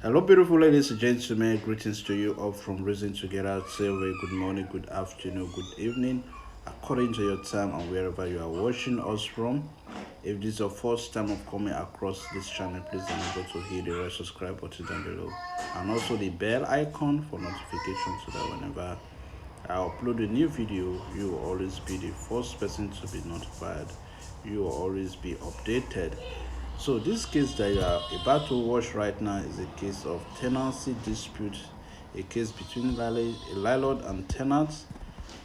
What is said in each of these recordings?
Hello, beautiful ladies and gentlemen. Greetings to you all from Reason Together. Say a very good morning, good afternoon, good evening, according to your time and wherever you are watching us from. If this is your first time of coming across this channel, please remember to hit the red subscribe button down below and also the bell icon for notifications so that whenever I upload a new video, you will always be the first person to be notified. You will always be updated. So this case that you are about to watch right now is a case of tenancy dispute, a case between a landlord and tenants.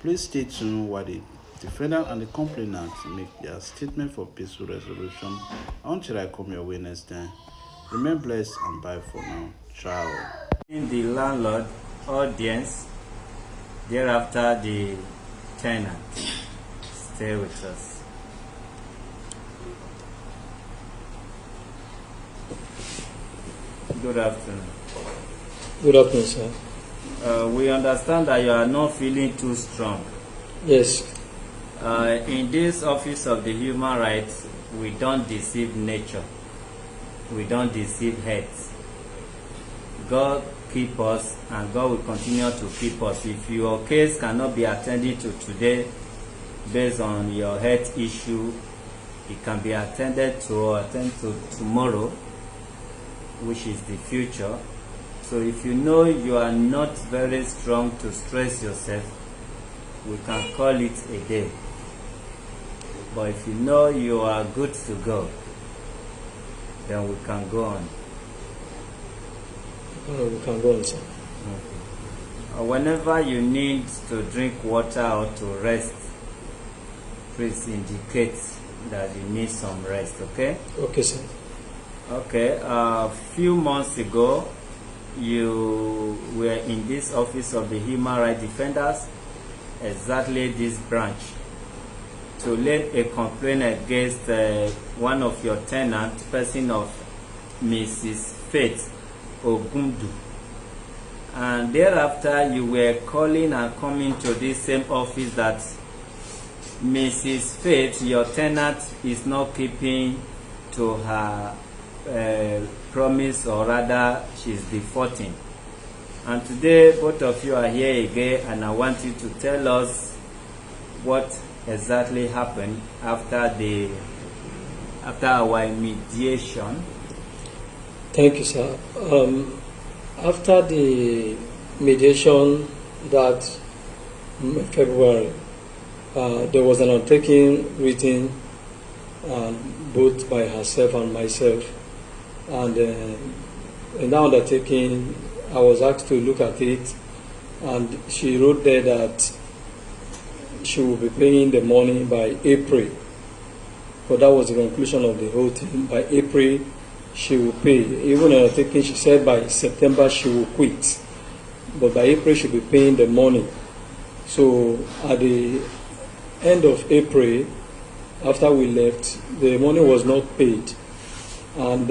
Please stay tuned while the defendant and the complainant make their statement for peaceful resolution until I come your way next time. Remain blessed and bye for now. Ciao. In the landlord audience, thereafter the tenant. Stay with us. Good afternoon. Good afternoon, sir. We understand that you are not feeling too strong. Yes. In this office of the human rights, we don't deceive nature. We don't deceive heads. God keep us and God will continue to keep us. If your case cannot be attended to today based on your health issue, it can be attended to or attended to tomorrow, which is the future. So if you know you are not very strong to stress yourself, we can call it a day. But if you know you are good to go, then we can go on. We can go on, sir. Whenever you need to drink water or to rest, please indicate that you need some rest, okay? Okay, sir. Okay, a few months ago, you were in this office of the Human Rights Defenders, exactly this branch, to lay a complaint against one of your tenants, person of Mrs. Faith Ogundu. And thereafter, you were calling and coming to this same office that Mrs. Faith, your tenant, is not keeping to her promise, or rather she's defaulting. And today both of you are here again, and I want you to tell us what exactly happened after our mediation. Thank you, sir. After the mediation that February, there was an undertaking written both by herself and myself. And in that undertaking, I was asked to look at it, and she wrote there that she will be paying the money by April. But that was the conclusion of the whole thing. By April, she will pay. Even in undertaking, she said by September she will quit. But by April, she'll be paying the money. So at the end of April, after we left, the money was not paid. And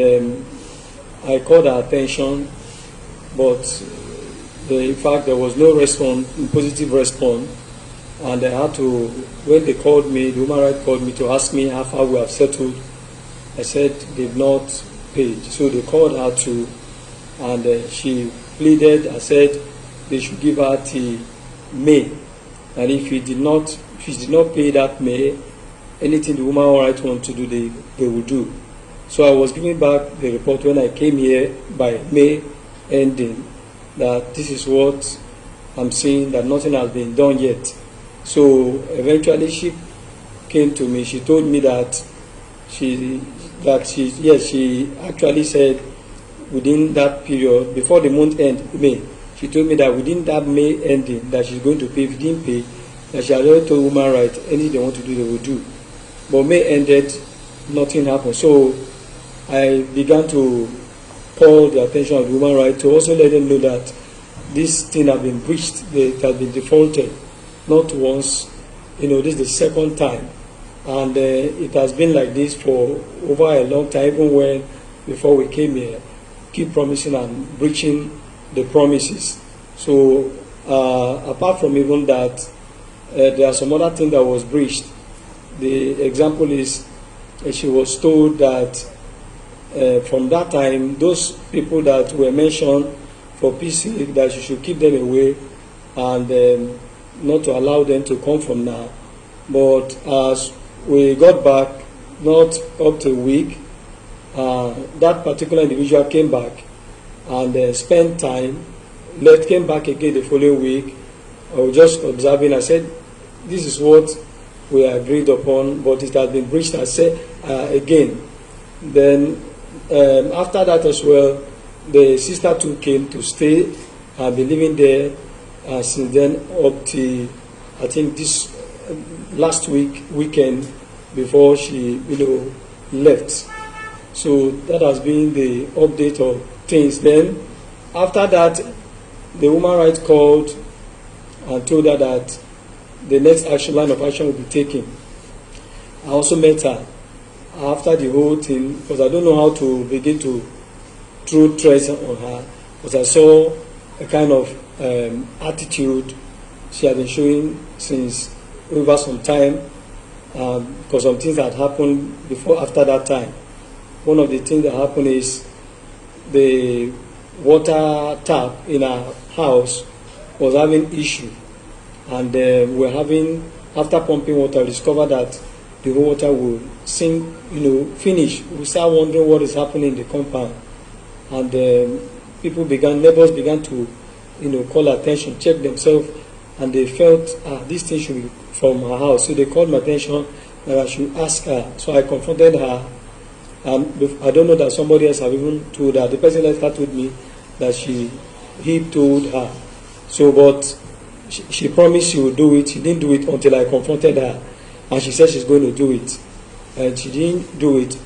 I called her attention, but in fact there was no response, positive response. And I had to, when they called me, the human rights called me to ask me how far we have settled. I said they've not paid. So they called her to, and she pleaded. I said they should give her till May. And if she did not pay that May, anything the human rights want to do, they will do. So I was giving back the report when I came here by May ending, that this is what I'm seeing, that nothing has been done yet. So eventually she came to me. She told me that she actually said within that period, before the month end, May, she told me that within that May ending that she's going to pay. If she didn't pay, that she had already told human rights anything they want to do, they will do. But May ended, nothing happened. So I began to call the attention of the human rights to also let them know that this thing has been breached, it has been defaulted, not once. This is the second time, and it has been like this for over a long time. Even when before we came here, keep promising and breaching the promises. So apart from even that, there are some other things that was breached. The example is she was told that from that time, those people that were mentioned for PC, that you should keep them away and not to allow them to come from now. But as we got back, not up to a week, that particular individual came back and spent time, left, came back again the following week. I was just observing. I said, this is what we agreed upon, but it has been breached. I said again. Then after that as well, the sister too came to stay and been living there since then up to, I think, this last weekend before she left. So that has been the update of things. Then after that, the woman rights called and told her that the next line of action will be taken. I also met her after the whole thing, because I don't know how to begin to throw threats on her, because I saw a kind of attitude she had been showing since over some time, because some things that happened after that time. One of the things that happened is the water tap in our house was having issue, and we're having, after pumping water, we discovered that the water will sink, finish. We start wondering what is happening in the compound, and neighbors began to, call attention, check themselves, and they felt this thing should be from her house. So they called my attention that I should ask her. So I confronted her, and I don't know that somebody else have even told her. The person that told me that he told her. So, but she promised she would do it. She didn't do it until I confronted her, and she said she's going to do it, and she didn't do it.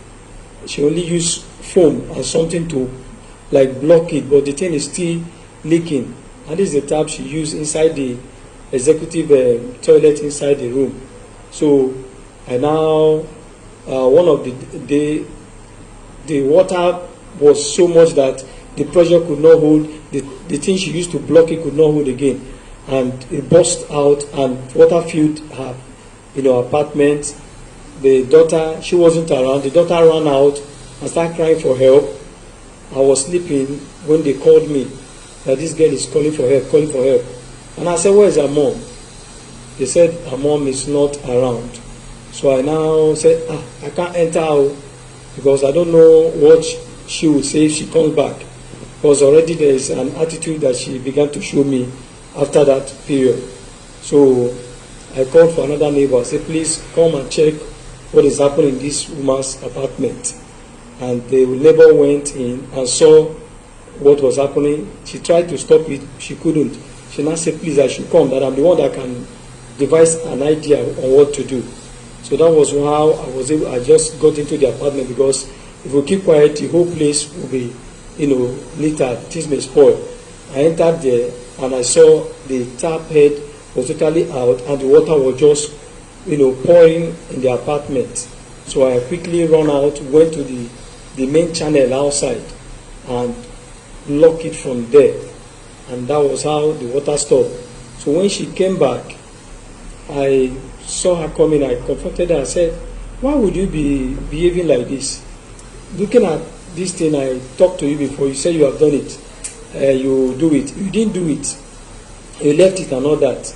She only used foam and something to block it, but the thing is still leaking. And this is the tap she used inside the executive toilet inside the room. So I now one of the water was so much that the pressure could not hold, the thing she used to block it could not hold again, and it burst out and water filled her apartment. The daughter, she wasn't around. The daughter ran out and started crying for help. I was sleeping when they called me that this girl is calling for help. And I said, where is her mom? They said her mom is not around. So I now said, I can't enter out because I don't know what she will say if she comes back. Because already there is an attitude that she began to show me after that period. So I called for another neighbor. I said, please come and check what is happening in this woman's apartment. And the neighbor went in and saw what was happening. She tried to stop it. She couldn't. She now said, please, I should come, that I'm the one that can devise an idea on what to do. So that was how I just got into the apartment, because if we keep quiet, the whole place will be, littered. Things may spoil. I entered there and I saw the tap head was totally out and the water was just, pouring in the apartment. So I quickly ran out, went to the main channel outside and locked it from there. And that was how the water stopped. So when she came back, I saw her coming. I confronted her. I said, why would you be behaving like this? Looking at this thing, I talked to you before. You said you have done it. You do it. You didn't do it. You left it and all that.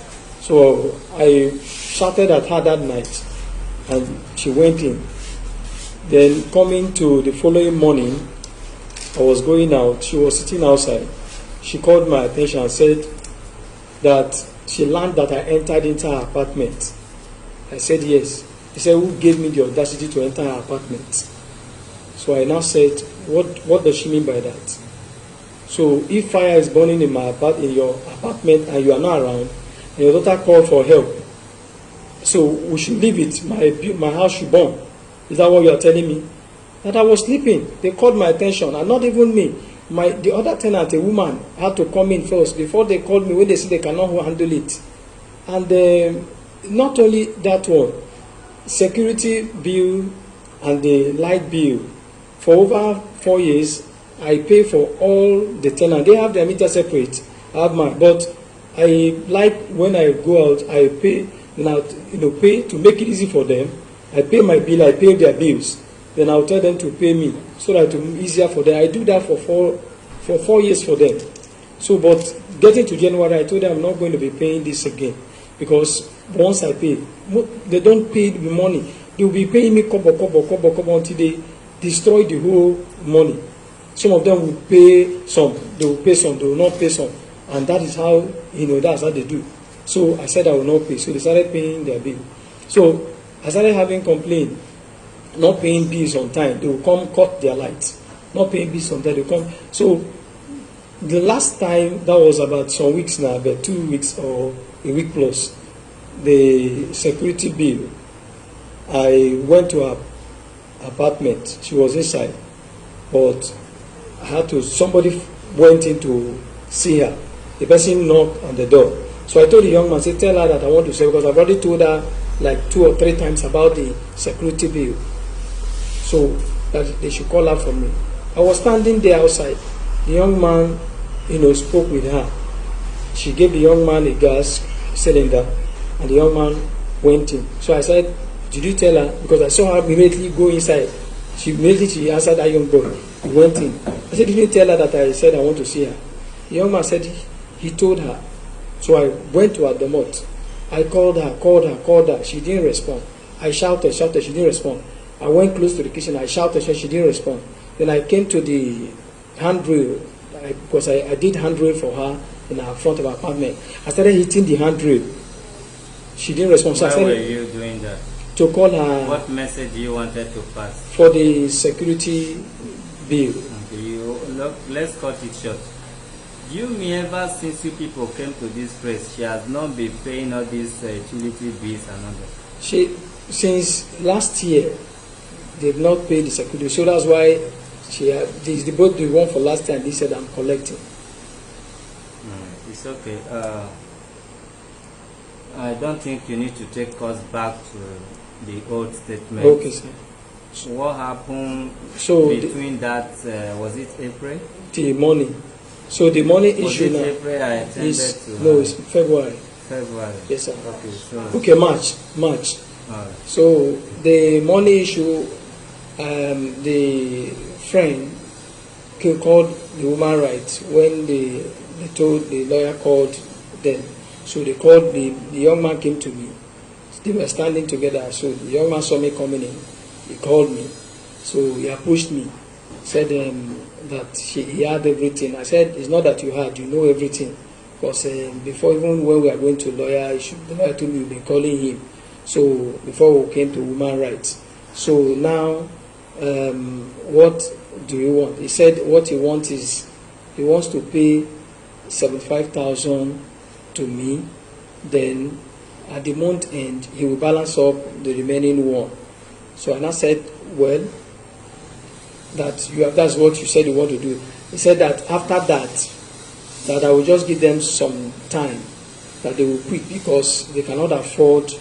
So I shouted at her that night, and she went in. Then coming to the following morning, I was going out. She was sitting outside. She called my attention and said that she learned that I entered into her apartment. I said yes. He said, who gave me the audacity to enter her apartment? So I now said, what does she mean by that? So if fire is burning in your apartment and you are not around, and your daughter called for help, so we should leave it. My house should burn. Is that what you are telling me? That I was sleeping. They called my attention, and not even me. The other tenant, a woman, had to come in first before they called me when they said they cannot handle it. And not only that one, security bill and the light bill. For over 4 years, I pay for all the tenants. They have their meter separate. I have mine. But I like when I go out, I pay, pay to make it easy for them. I pay my bill, I pay their bills. then I'll tell them to pay me so that it will be easier for them. I do that for 4 years for them. So, but getting to January, I told them I'm not going to be paying this again, because once I pay, they don't pay the money. They will be paying me kobo until they destroy the whole money. Some of them will pay some, they will pay some, they will not pay some, and that is how, that's how they do. So I said I will not pay. So they started paying their bill. So I started having complaint, not paying bills on time. They will come cut their lights. Not paying bills on time, they will come. So the last time, that was about some weeks now, about 2 weeks or a week plus, the security bill, I went to her apartment. She was inside, but somebody went in to see her. The person knocked on the door. So I told the young man, say, tell her that I want to say, because I've already told her like 2 or 3 times about the security bill. So that they should call her for me. I was standing there outside. The young man, spoke with her. She gave the young man a gas cylinder, and the young man went in. So I said, did you tell her? Because I saw her immediately go inside. She answered that young boy. He went in. I said, did you tell her that I said I want to see her? The young man said he told her. So I went to her domot. I called her. She didn't respond. I shouted, she didn't respond. I went close to the kitchen. I shouted, she didn't respond. Then I came to the handrail, because I did handrail for her in her front of her apartment. I started hitting the handrail. She didn't respond. So Why were you doing that? To call her. What message you wanted to pass? For the security bill. Okay, let's cut it short. You may ever, since you people came to this place, she has not been paying all these utility bills and all that. Since last year, they've not paid the security. So that's why both the one for last time, they said I'm collecting. It's okay. I don't think you need to take us back to the old statement. Okay, sir. So what happened between that? Was it April? The money. So the money issue now April I attended to? No, it's February. February. Yes, sir. Okay, March. So the money issue, the friend called the human rights when they told the lawyer called them. So they called the young man came to me. They were standing together. So the young man saw me coming in. He called me. So he approached me. Said that he had everything. I said, it's not that you had, you know everything. Because before, even when we are going to lawyer, the lawyer told me you've been calling him. So before we came to human rights. So now, what do you want? He said what he wants is, he wants to pay 75,000 to me. Then at the month end, he will balance up the remaining one. So and I said, well, that's what you said you want to do. He said that after that I will just give them some time, that they will quit because they cannot afford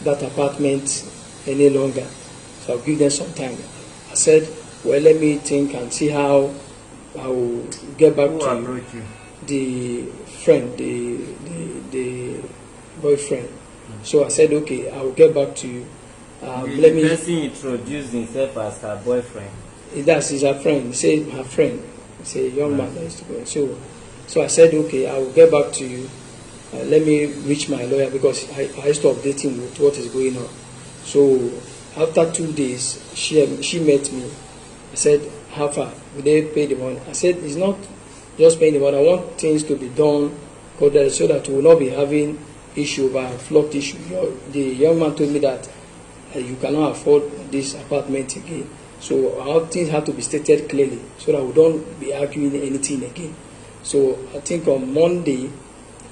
that apartment any longer. So I'll give them some time. I said, well, let me think and see how I will get back to you. The friend, the boyfriend. So I said, okay, I will get back to you. The person introduced himself as her boyfriend. He's her friend. He said her friend. He's a young man that used to go. So I said, okay, I will get back to you. Let me reach my lawyer because I used to update him with what is going on. So after 2 days, she met me. I said, how far? Will they pay the money? I said, it's not just paying the money. I want things to be done so that we will not be having issue about flood issue. The young man told me that you cannot afford this apartment again. So our things have to be stated clearly so that we don't be arguing anything again. So I think on Monday,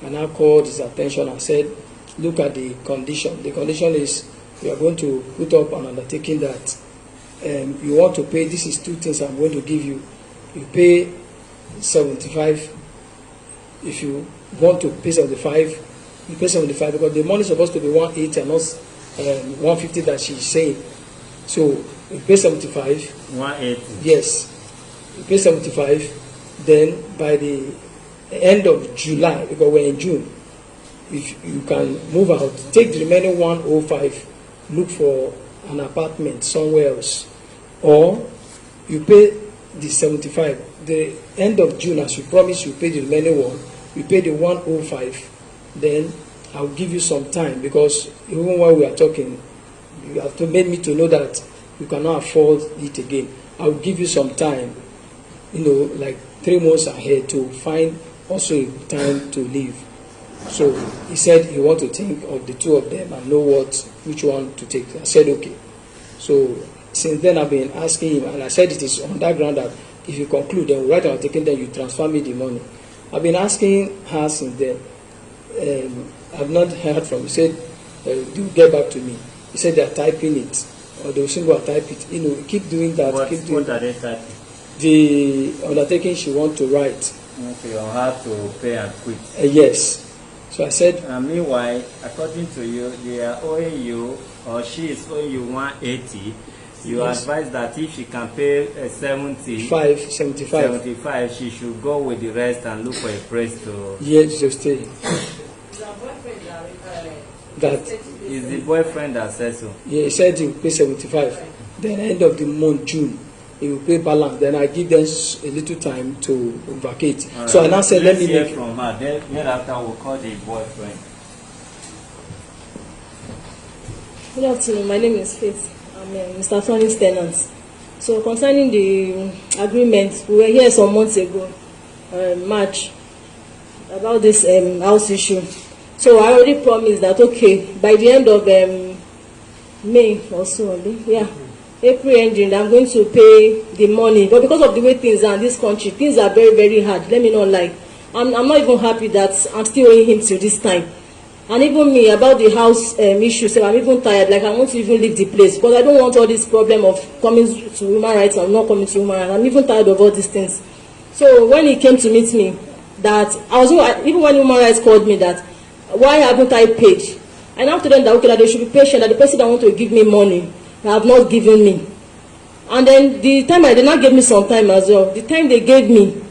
and I called his attention and said, look at the condition. The condition is we are going to put up an undertaking that you want to pay. This is 2 things I'm going to give you. You pay 75. If you want to pay 75, you pay 75 because the money is supposed to be 180 and not 150 that she's saying. So you pay 75. 180. Yes, you pay 75. Then by the end of July, because we're in June, if you can move out, take the remaining 105, look for an apartment somewhere else. or you pay the 75. The end of June, as you promised, you pay the remaining one. You pay the 105. Then I'll give you some time, because even while we are talking, you have to make me to know that you cannot afford it again. I'll give you some time, like 3 months ahead, to find also a time to leave. So he said he want to think of the two of them and know which one to take. I said okay. So since then I've been asking him, and I said it is on that ground that if you conclude, then right now taking, then you transfer me the money. I've been asking her since then. I've not heard from him. He said they'll get back to me. He said they're typing it, or they'll soon go and type it. Keep doing that. What doing are they typing? the undertaking she want to write. Okay, you'll have to pay and quit. Yes. So I said. Meanwhile, according to you, they are owing you, or she is owing you 180. You Yes. advise that if she can pay 75, she should go with the rest and look for a place to. Yes, to stay. That. Is the boyfriend that says so? Yeah, he said he will pay 75. Then end of the month, June, he will pay balance. Then I give them a little time to vacate. Right. So I now said, let me hear make. from her. Then after we'll call the boyfriend. Good afternoon. My name is Faith. I'm Mr. Tony's tenant. So concerning the agreement, we were here some months ago, March, about this house issue. So I already promised that okay, by the end of May or so, April ending, I'm going to pay the money. But because of the way things are in this country, things are very, very hard. Let me not lie. I'm not even happy that I'm still owing him till this time. And even me, about the house issue, so I'm even tired. Like, I want to even leave the place, because I don't want all this problem of coming to human rights and not coming to human rights. I'm even tired of all these things. So when he came to meet me, that even when human rights called me that, why haven't I paid? And after them that okay, that they should be patient, that the person that want to give me money, they have not given me. And then the time they did not give me some time as well. The time they gave me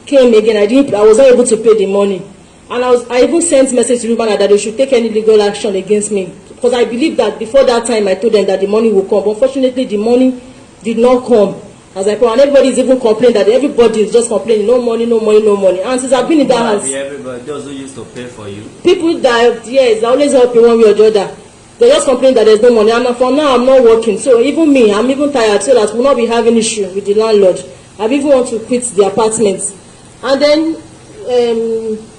came again. I was not able to pay the money. And I even sent message to Rubana that they should take any legal action against me, because I believe that before that time I told them that the money will come. But unfortunately, the money did not come. As I and everybody is even complaining that everybody is just complaining, no money, no money, no money. And since I've been in that house, everybody, those who used to pay for you, people that yes, they always help you one way or the other. They just complain that there's no money. And for now, I'm not working. So even me, I'm even tired, so that we'll not be having issue with the landlord. I even want to quit the apartment. And then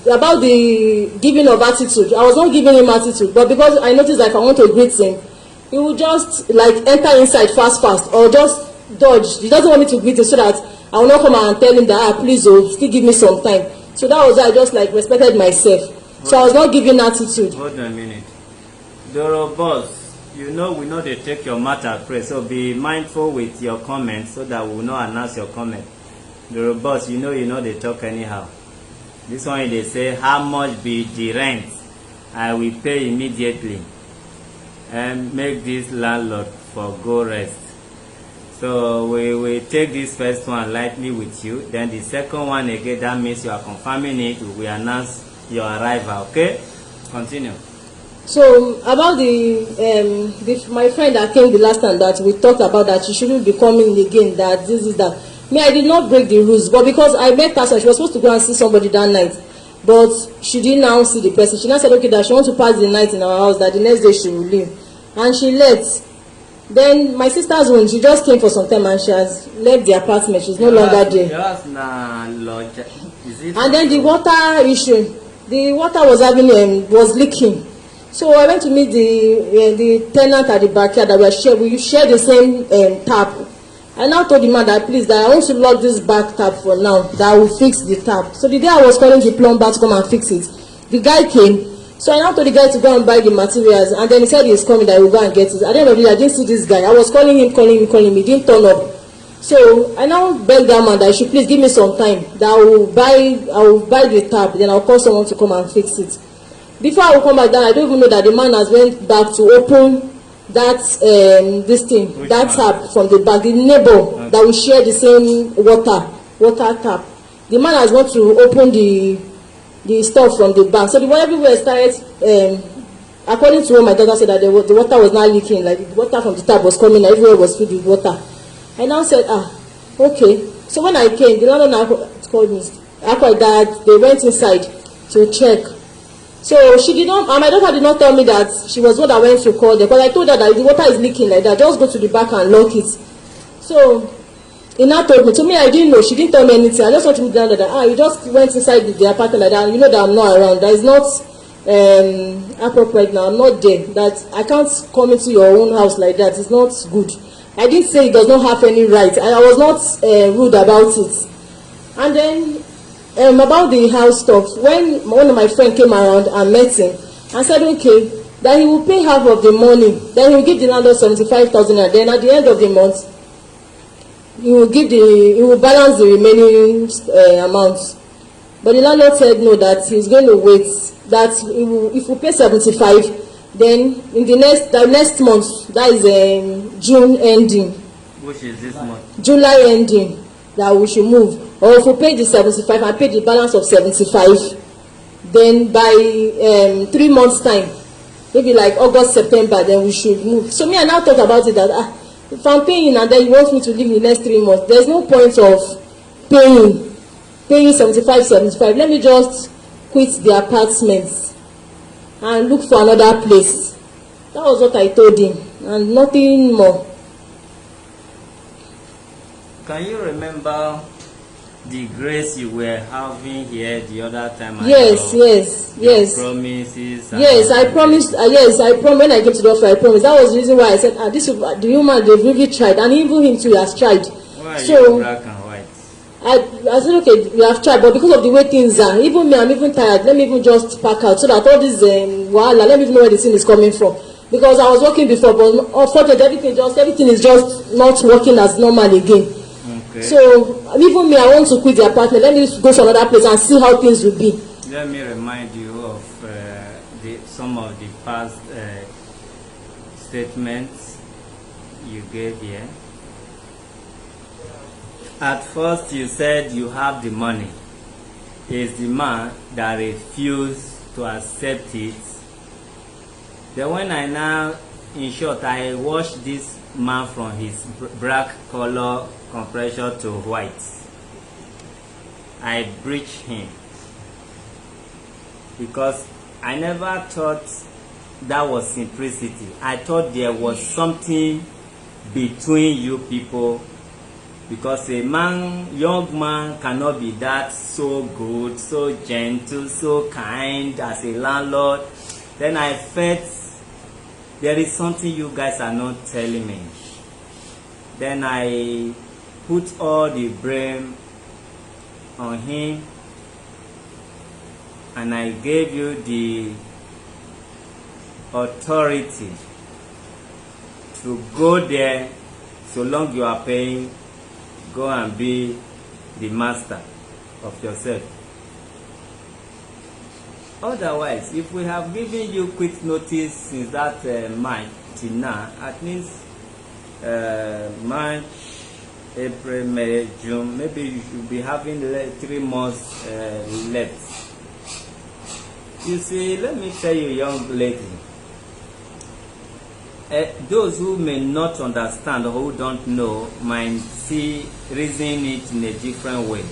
about the giving of attitude, I was not giving him attitude, but because I noticed that if I want to greet him, he will just like enter inside fast, or just dodge. He doesn't want me to greet him, so that I will not come and tell him that please, still give me some time. So that was why I just like respected myself. So I was not giving attitude. Hold on a minute. Doro boss, we know they take your matter at prayer, so be mindful with your comments so that we will not announce your comment. Doro boss, you know they talk anyhow. This one they say, how much be the rent? I will pay immediately. And make this landlord for go rest. So we will take this first one lightly with you. Then the second one again, that means you are confirming it. We announce your arrival. Okay? Continue. So about my friend that came the last time that we talked about that she shouldn't be coming again, that this is that. Me, I did not break the rules, but because I met her, so she was supposed to go and see somebody that night, but she didn't now see the person. She now said okay that she wants to pass the night in our house, that the next day she will leave, and she left. Then my sister's own, she just came for some time and she has left the apartment. She's no longer there. And then the water issue, the water was leaking. So I went to meet the tenant at the backyard that we share the same tap. I now told the man that please, that I want to lock this back tap for now, that I will fix the tap. So the day I was calling the plumber to come and fix it, the guy came. So I now told the guy to go and buy the materials, and then he said he's coming, that he will go and get it. At the end of the day, I didn't see this guy. I was calling him, he didn't turn up. So I now begged that man that he should please give me some time, that I will buy the tap, then I'll call someone to come and fix it. Before I will come back down, I don't even know that the man has went back to open that tap from the back. The neighbor that we share the same water tap, the man has gone to open the stuff from the back. So everywhere started according to what my daughter said, that the water was not leaking, like the water from the tap was coming, everywhere was filled with water. I now said, okay. So when I came, the landlord now called me. After that, they went inside to check. So she did not, and my daughter did not tell me that she was what I went to call them, because I told her that if the water is leaking like that, just go to the back and lock it. So he now told me, to me I didn't know, she didn't tell me anything. I just want to tell her that, you just went inside the apartment like that, you know that I'm not around, that is not appropriate now, I'm not there, that I can't come into your own house like that, it's not good. I didn't say it does not have any right, I was not rude about it. And then about the house stuff, when one of my friends came around and met him and said okay that he will pay half of the money, then he will give the landlord 75,000, and then at the end of the month he will balance the remaining amount. But the landlord said no, that he's going to wait, that if we pay 75, then in the next month, that is June ending, which is this month, July ending, that we should move. Or if we pay the 75 and pay the balance of 75, then by 3 months time, maybe like August, September, then we should move. So me, I now thought about it that if I'm paying and then you want me to live in the next 3 months, there's no point of paying 75. Let me just quit the apartment and look for another place. That was what I told him, and nothing more. Can you remember the grace you were having here the other time? Yes. Promises. Yes, I promised. Yes, I promised. When I came to the office, I promised. That was the reason why I said, the woman, they've really tried, and even him too, he has tried. Why are you black and white? I said, okay, we have tried, but because of the way things are, even me, I'm even tired. Let me even just pack out, so that all this wahala, let me even know where the thing is coming from. Because I was working before, but unfortunately, everything is just not working as normal again. Okay. So even me, I want to quit the apartment. Let me go to another place and see how things will be. Let me remind you of some of the past statements you gave here. At first you said you have the money. It's the man that refused to accept it. Then when I now, in short, I watched this man from his black color compression to white, I breached him, because I never thought that was simplicity. I thought there was something between you people, because a young man cannot be that so good, so gentle, so kind as a landlord. Then I felt there is something you guys are not telling me. Then I put all the blame on him, and I gave you the authority to go there. So long you are paying, go and be the master of yourself. Otherwise, if we have given you quick notice since that March till now, at least March, April, May, June, maybe you should be having 3 months left. You see, let me tell you, young lady, those who may not understand or who don't know might reason it in a different way.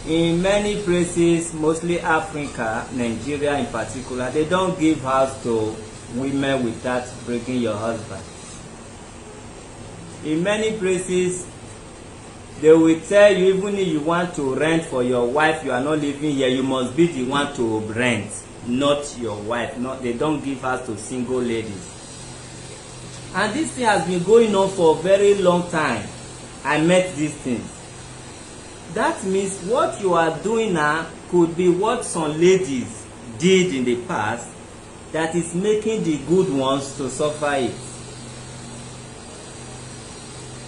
In many places, mostly Africa, Nigeria in particular, they don't give house to women without bringing your husband. In many places, they will tell you, even if you want to rent for your wife, you are not living here, you must be the one to rent, not your wife. They don't give house to single ladies. And this thing has been going on for a very long time. I met these things. That means what you are doing now could be what some ladies did in the past, that is making the good ones to suffer it.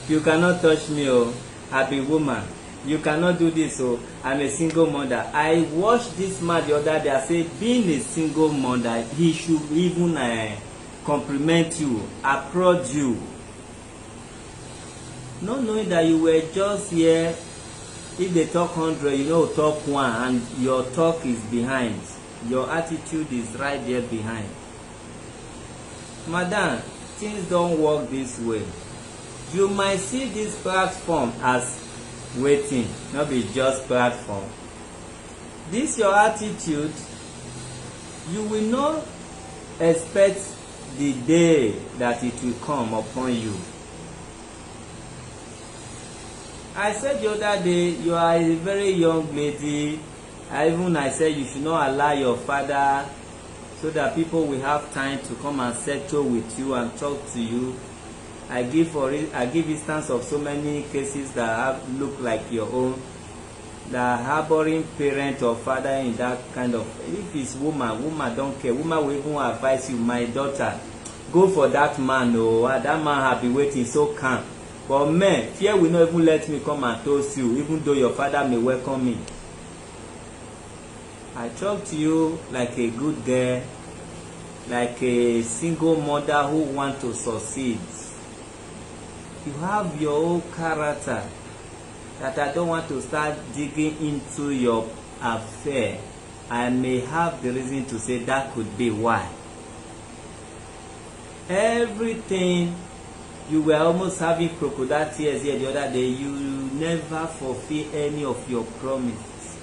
You cannot touch me, oh, I'm a woman. You cannot do this, oh, I'm a single mother. I watched this man the other day. I said, being a single mother, he should even compliment you, applaud you. Not knowing that you were just here. If they talk 100, you know, talk 1, and your talk is behind. Your attitude is right there behind. Madam, things don't work this way. You might see this platform as waiting, not be just platform. This your attitude, you will not expect the day that it will come upon you. I said the other day, you are a very young lady. I said you should not allow your father, so that people will have time to come and settle with you and talk to you. I give instance of so many cases that look like your own, that harboring parent or father in that kind of, if it's woman don't care. Woman will even advise you, my daughter, go for that man. Oh, that man have been waiting so calm. But men, fear will not even let me come and toast you, even though your father may welcome me. I talk to you like a good girl, like a single mother who want to succeed. You have your own character that I don't want to start digging into your affair. I may have the reason to say that could be why. Everything, you were almost having crocodile tears here the other day. You never fulfill any of your promises.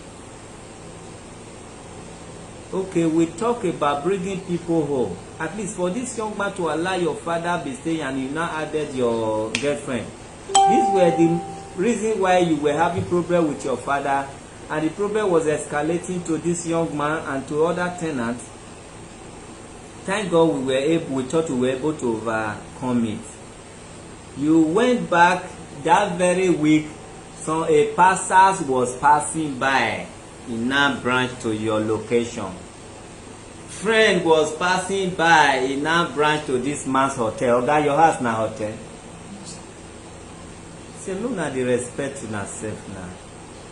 Okay, we talk about bringing people home. At least for this young man to allow your father be staying, and you now added your girlfriend. These were the reason why you were having problem with your father, and the problem was escalating to this young man and to other tenants. Thank God we thought we were able to overcome it. You went back that very week, so a pastor was passing by. He now branch to your location. Friend was passing by. He now branch to this man's hotel. Oga, your house na hotel. Say, look at the respect to yourself now.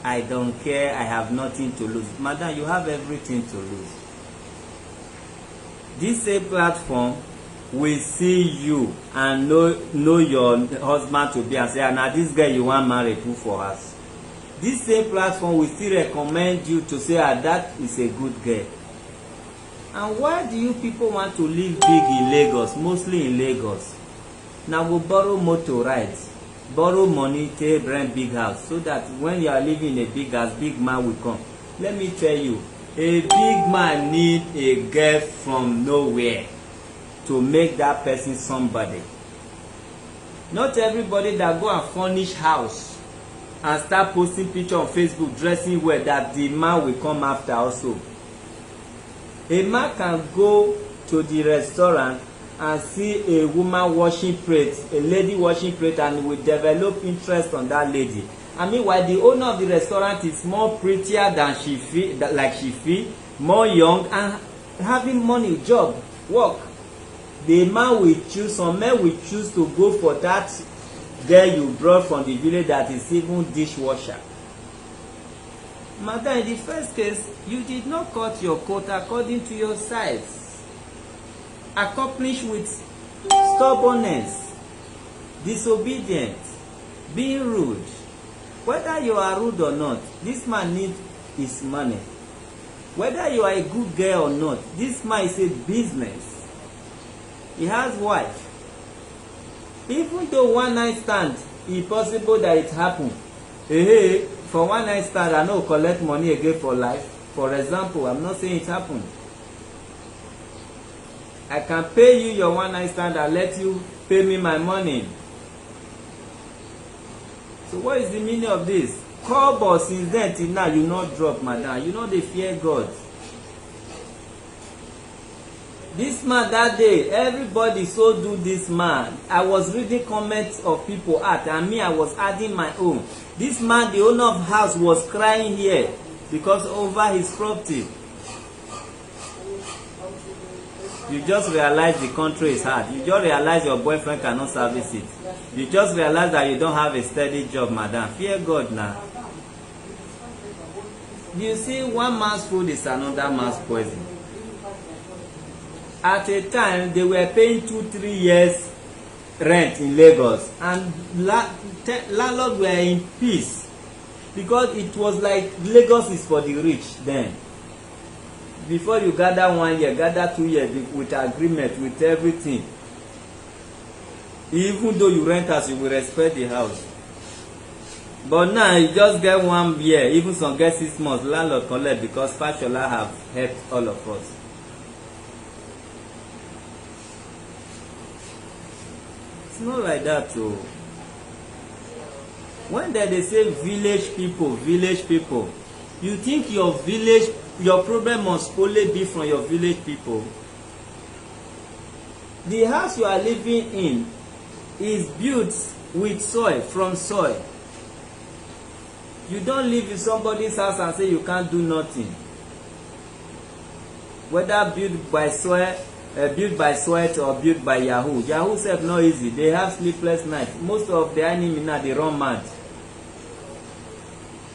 I don't care. I have nothing to lose. Madam, you have everything to lose. This same platform will see you and know your husband to be and say, now this girl you want marry, who for us? This same platform will still recommend you to say, that is a good girl. And why do you people want to live big in Lagos, mostly in Lagos? Now we borrow motor rides, borrow money to rent big house, so that when you are living in a big house, big man will come. Let me tell you, a big man need a girl from nowhere to make that person somebody. Not everybody that go and furnish house and start posting picture on Facebook dressing well, that the man will come after also. A man can go to the restaurant and see a woman washing plate, a lady washing plate, and will develop interest on that lady. I mean, while the owner of the restaurant is more prettier than she feel, more young and having money, job, work, the man will choose, some men will choose to go for that girl you brought from the village that is even dishwasher. Madam, in the first case, you did not cut your coat according to your size. Accomplished with stubbornness, disobedience, being rude. Whether you are rude or not, this man needs his money. Whether you are a good girl or not, this man is a business. He has wife. Even though one night stand, it's possible that it happen. Hey, for one night stand, I no collect money again for life. For example, I'm not saying it happened. I can pay you your one night stand and let you pay me my money. So what is the meaning of this? Cover since then till now, you not drop, madam. You know they fear God. This man that day, everybody so do this man. I was reading comments of people at, and me, I was adding my own. This man, the owner of the house, was crying here because over his property. You just realize the country is hard. You just realize your boyfriend cannot service it. You just realize that you don't have a steady job, madam. Fear God now. You see, one man's food is another man's poison. At a time, they were paying 2-3 years rent in Lagos, and landlords were in peace because it was like Lagos is for the rich then. Before you gather 1 year, gather 2 years with agreement, with everything. Even though you rent house, you will respect the house. But now you just get 1 year, even some get 6 months, landlord collect because Fashola have helped all of us. It's not like that too. When they say village people, you think your village, your problem must only be from your village people. The house you are living in is built with soil, from soil. You don't live in somebody's house and say you can't do nothing. Whether built by sweat or built by Yahoo. Yahoo self not easy. They have sleepless nights. Most of the enemy now they run mad.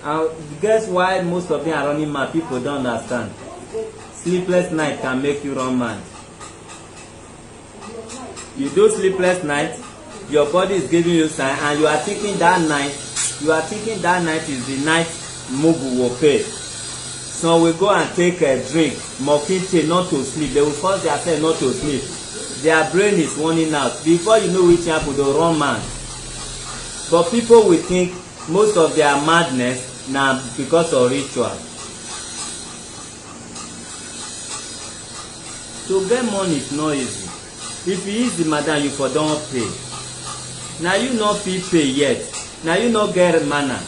And guess why most of them are running mad? People don't understand. Sleepless night can make you run mad. You do sleepless night, your body is giving you sign, and you are thinking that night is the night Mugu will pay. So we go and take a drink, mokite, not to sleep. They will force themselves not to sleep. Their brain is running out. Before you know which happen, they run mad. But people will think most of their madness now because of ritual. To get money is not easy. If you easy, madam, you for don't pay. Now you not fit pay yet. Now you not get manna.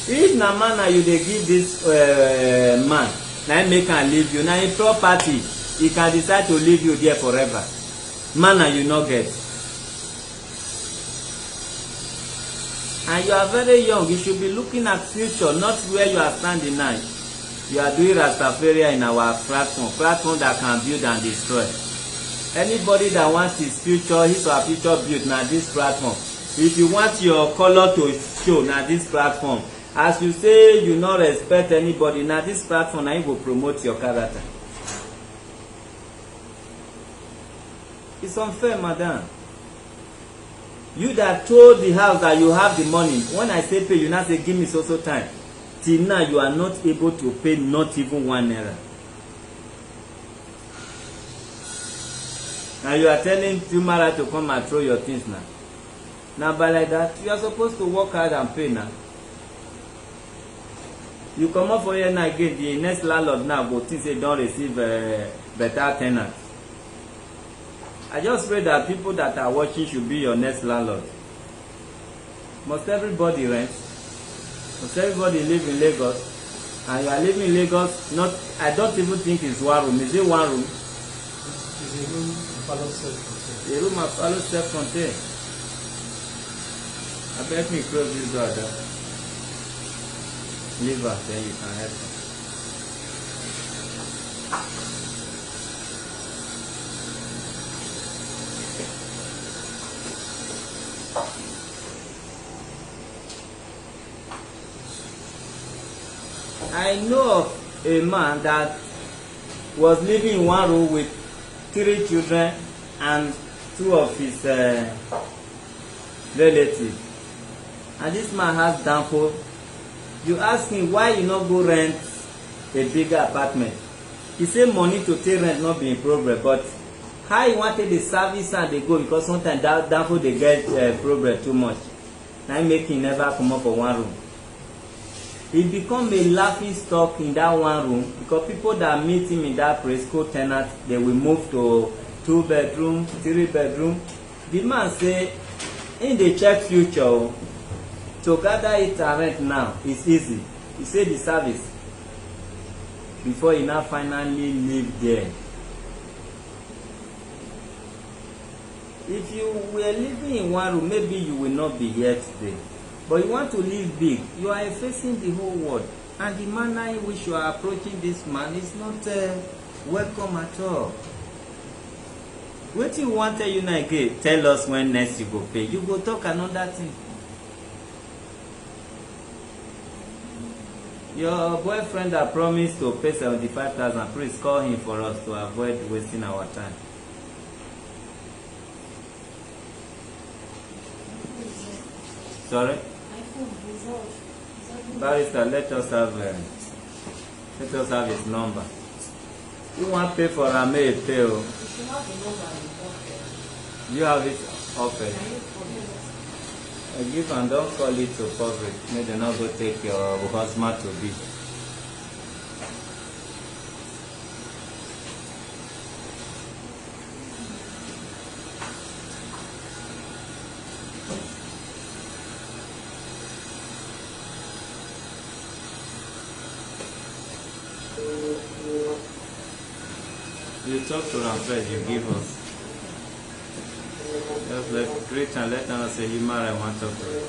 If na manna you dey give this man, na him make am leave you. Na him property, he can decide to leave you there forever. Manna you no get. And you are very young. You should be looking at future, not where you are standing now. You are doing Rastafaria in our platform that can build and destroy. Anybody that wants his future, his or her future built na this platform. If you want your color to show na this platform. As you say you no respect anybody, na this platform na you go promote your character. It's unfair, madam. You that told the house that you have the money, when I say pay, you now say give me so time. Till now you are not able to pay not even 1 naira. And you are telling Tumara to come and throw your things now. Now by like that, you are supposed to work hard and pay now. You come up for here now again, the next landlord now go think say don't receive better tenant. I just pray that people that are watching should be your next landlord. Must everybody rent? Must everybody live in Lagos? And you are living in Lagos, not, I don't even think it's 1 room. Is it 1 room? It's a room follow self-contained. The room of follow self-contained. I bet me close this door there. Leave her, then you can help her. I know of a man that was living in 1 room with 3 children and 2 of his relatives. And this man has downfall. You ask him why you not go rent a bigger apartment. He say money to take rent not be a problem, but how he wanted the service and they go because sometimes downfall they get problem too much. Now make him never come up for 1 room. He become a laughing stock in that 1 room because people that meet him in that place, Tenant, they will move to 2 bedroom, 3 bedroom. The man say, in the check future, to gather it and rent now is easy. He say the service before he now finally live there. If you were living in 1 room, maybe you will not be here today. But you want to live big, you are facing the whole world. And the manner in which you are approaching this man is not welcome at all. What you want to you now again? Tell us when next you go pay. You go talk another thing. Your boyfriend that promised to pay 75,000, please call him for us to avoid wasting our time. Sorry? Barrister, let us have his number. You want to pay for a may pay. You should have the number in office. You have it offered. Can you forget? Give and don't call it to public. May they not go take your husband to be. You talk to them first, you give us. Just greet and let them say, human I want to pray.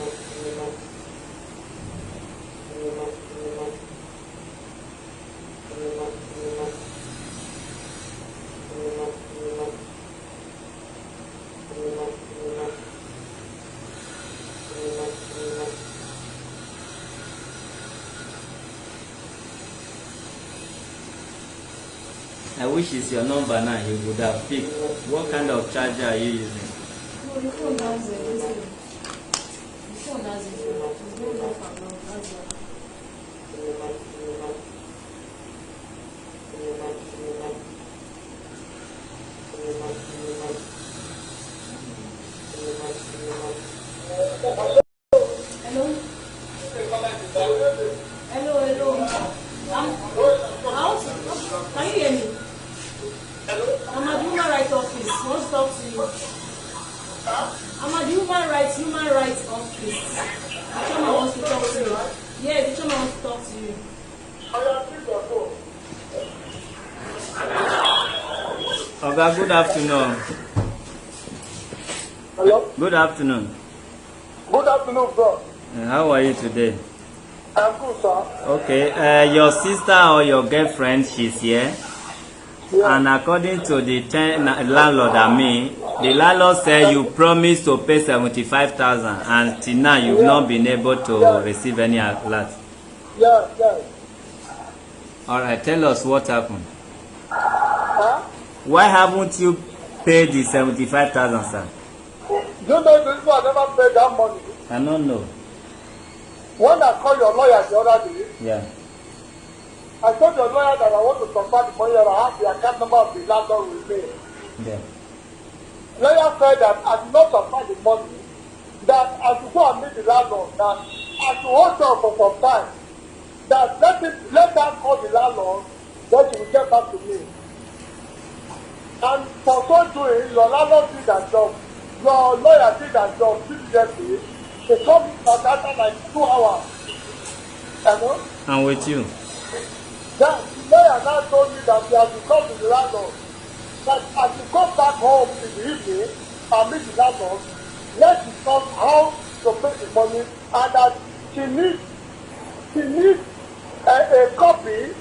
I wish it's your number now, you would have picked. What kind of charger are you using? No, the phone has it. The phone has it. It's going off and on. That's why. Hello? Hello. Can you hear me? I'm at the Human Rights Office. Wants to talk to you. I'm at the Human Rights Office. The chairman wants to talk to you. Yeah, the chairman wants to talk to you. Oga, good afternoon. Hello? Good afternoon. Good afternoon, bro. How are you today? I'm good, sir. Okay, your sister or your girlfriend, she's here. Yeah. And according to the landlord and me, the landlord said you promised to pay 75,000 and till now you've not been able to receive any alert. Yeah. Alright, tell us what happened. Huh? Why haven't you paid the 75,000, sir? You know this one never paid that money. I don't know. When I called your lawyer the other day, Yeah. I told your lawyer that I want to transfer the money and I have the account number of the landlord with me. Yeah. Lawyer said that I did not transfer the money, that I should go and meet the landlord, that I should hold on for some time, that let her call the landlord, then she will get back to me. And for so doing, your landlord did that job, your lawyer did that job diligently. They come back after like 2 hours. You know? I'm with you. Then the lawyer now told me that he has to come to the landlord. That as you come back home in the evening and meet the landlord, let's discuss how to pay the money and that she needs a copy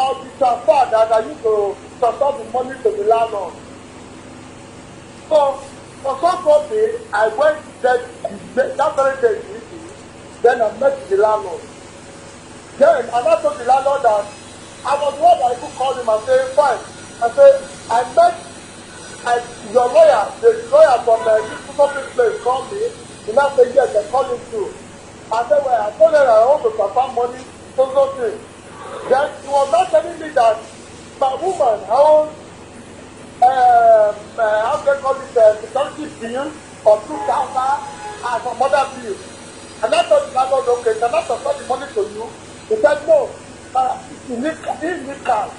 of the transfer that I used to transfer the money to the landlord. So for some day, I went that very day in the evening, then I met the landlord. Then and I told the landlord that I was one that I could call him and say, fine. I said, I met your lawyer, the lawyer from this public place called me. He now said, yes, I called him too. I said, well, I told her I want to transfer money, so thing. Then he was not telling me that my woman owns how they call it, security bill of 2,000 and some other bill. And I told the landlord, okay, can I transfer the money to you? He said, no, he need cash.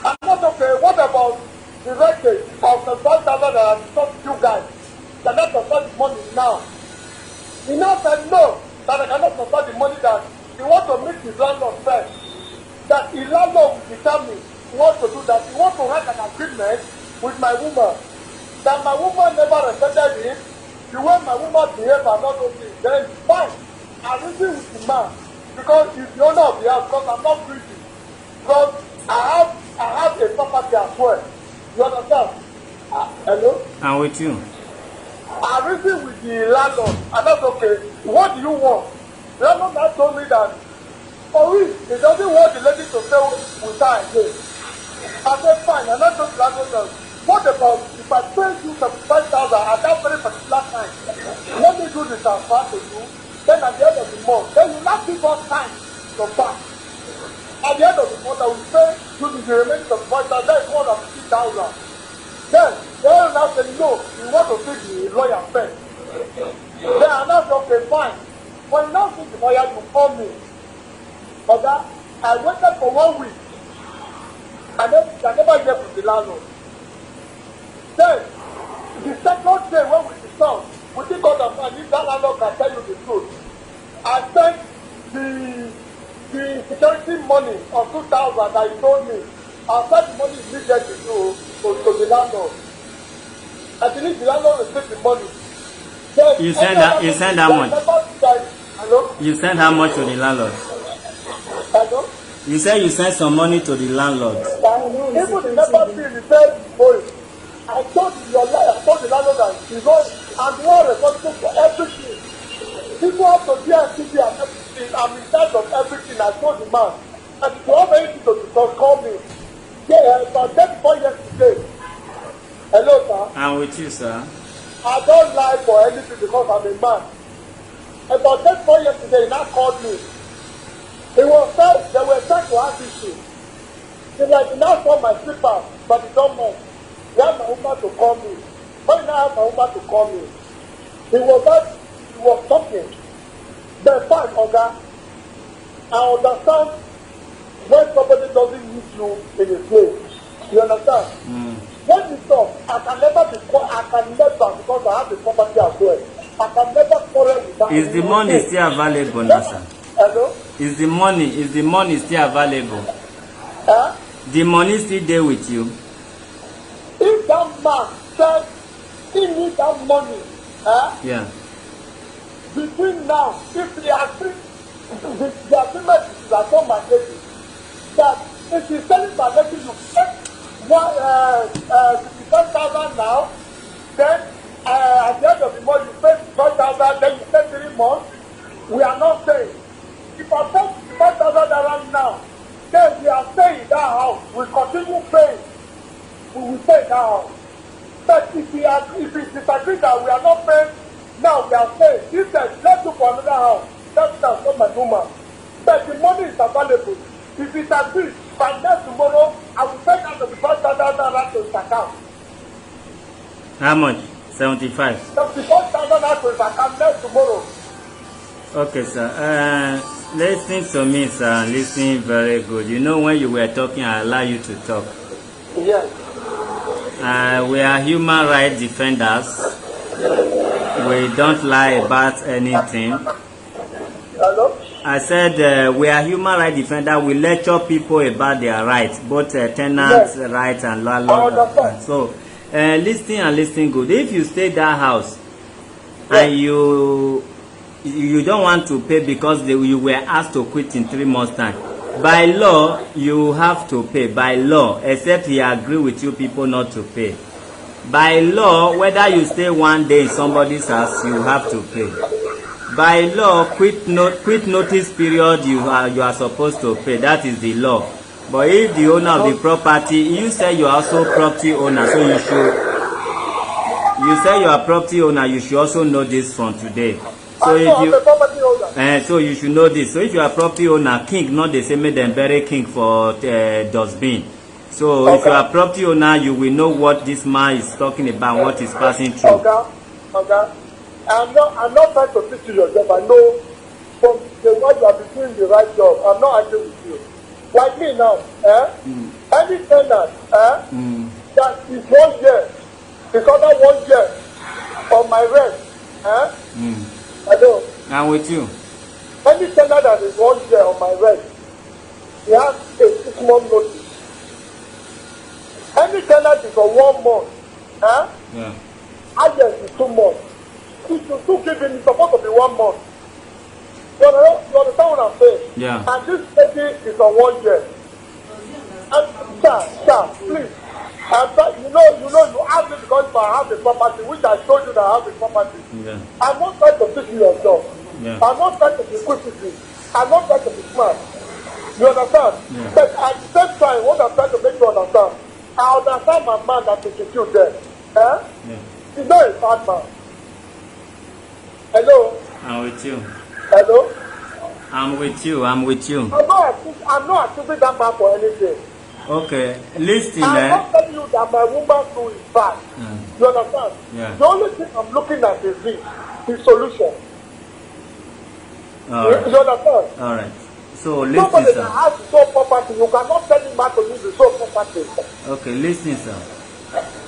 And I said, okay, what about the wreckage of the 5,000 that I discussed with you guys? Can I transfer the money now? He now said, no, that I cannot transfer the money, that he wants to meet his landlord first. That his landlord will determine he wants to do that. He wants to write an agreement with my woman. That my woman never respected him. The way my woman behaved and not okay, then fine. I reason with the man. Because he's the owner of the house, because I'm not greedy. Because I have a property as well. You understand? Hello? I'm with you. I reason with the landlord, and that's okay. What do you want? The landlord now told me that, oh, he doesn't want the lady to stay with her again. I said, fine. And I told the landlord that, what about if I pay you 75,000 at that very particular time? Let me do the transfer to you. Then at the end of the month, then you not give us time to back. At the end of the month, I will pay you the remaining 75,000. That is 150,000. Then they will now say, no, you want to see the lawyer first. Then I now say, okay, fine. When you now see the lawyer, you call me. Okay? I waited for 1 week. And then I never hear from the landlord. Then, the second day when we discussed, we did understand if that landlord can tell you the truth. I sent the security money of 2,000 that he told me. I sent the money immediately to the landlord. I believe the landlord will take the money. Then, You send how much? Hello? You send how much to the landlord? Hello? You said you sent some money to the landlord. Even the never bill, he said, boy, I told the landlord that you know, I'm the one responsible for everything. People have to do and everything. I'm in charge of everything. I told the man. And if you have anything to discuss, call me. Yeah, about 34 years today. Hello, sir. I'm with you, sir. I don't lie for anything because I'm a man. About 34 years today, he now called me. They were trying to have issue. He now saw my slippers, but he don't know. He had my woman to call me. When he now had my woman to call me, he was talking. The fine, Oga, I understand when somebody doesn't need you in his place. You understand? When he talk, I can never because I have the property as well. I can never quarrel with that. Is the money still available now, sir? Hello? Is the money still available? Huh? The money still there with you? If that man said he needs that money, Yeah. between now, if the agreement is at all my lady, that if he's selling my lady, you get 55,000 now, then at the end of the month you pay 5,000, then you pay 3 months. We are not saying. If I pay 5,000 around now, then we are staying in that house. We continue paying. We will stay in that house. But if we disagree that we are not paying, now we are staying. He said, let's look for another house. That's not my woman. But the money is available. If it agrees, by next tomorrow, I will take out the 5,000 to his account. How much? 75. 75,000 to his account next tomorrow. Okay, sir. Listen to me, sir. Listen very good. You know, when you were talking, I allow you to talk. Yes. We are human rights defenders. We don't lie about anything. Hello? I said we are human rights defenders. We lecture people about their rights, both tenants' rights and landlord. So, listen good. If you stay that house and you don't want to pay because you were asked to quit in 3 months' time, by law you have to pay. By law, except he agree with you people not to pay. By law, whether you stay 1 day in somebody's house, you have to pay. By law, quit notice period, you are supposed to pay. That is the law. But if the owner of the property, you say you are also property owner, so you say you are property owner, you should also know this from today. So so you should know this. So if you are property owner, king, not the same, them bury king for dustbin. So if you are property owner, you will know what this man is talking about, what is passing through. Okay. I'm not trying to teach you your job. I know from the way you are doing the right job. I'm not angry with you. Like me now, any tenant that is 1 year, because that 1 year on my rent, hello? I'm with you. Any tenant that is 1 year on my rent, he has a 6 month notice. Any tenant is on 1 month, Yeah. highest is 2 months. If you still give him, it's supposed to be 1 month. You understand what I'm saying? Yeah. And this lady is on 1 year. And sir, please. You asked me because I have the property, which I told you that I have the property. Yeah. I'm not trying to teach you your job. Yeah. I'm not trying to be quick. I'm not trying to be smart. You understand? Yeah. But at the same time, what I'm trying to make you understand, I understand my man that is with you there. Yeah. He's not a bad man. Hello? I'm with you. Hello? I'm with you. I'm with you. I'm not accusing that man for anything. Okay, listen, I'm not telling you that my woman too is bad. You understand? Yeah. The only thing I'm looking at is this, the solution. All right. You understand? All right. So Somebody listen, that sir. has his own property, you cannot tell him not to use his own property. Okay, listen, sir.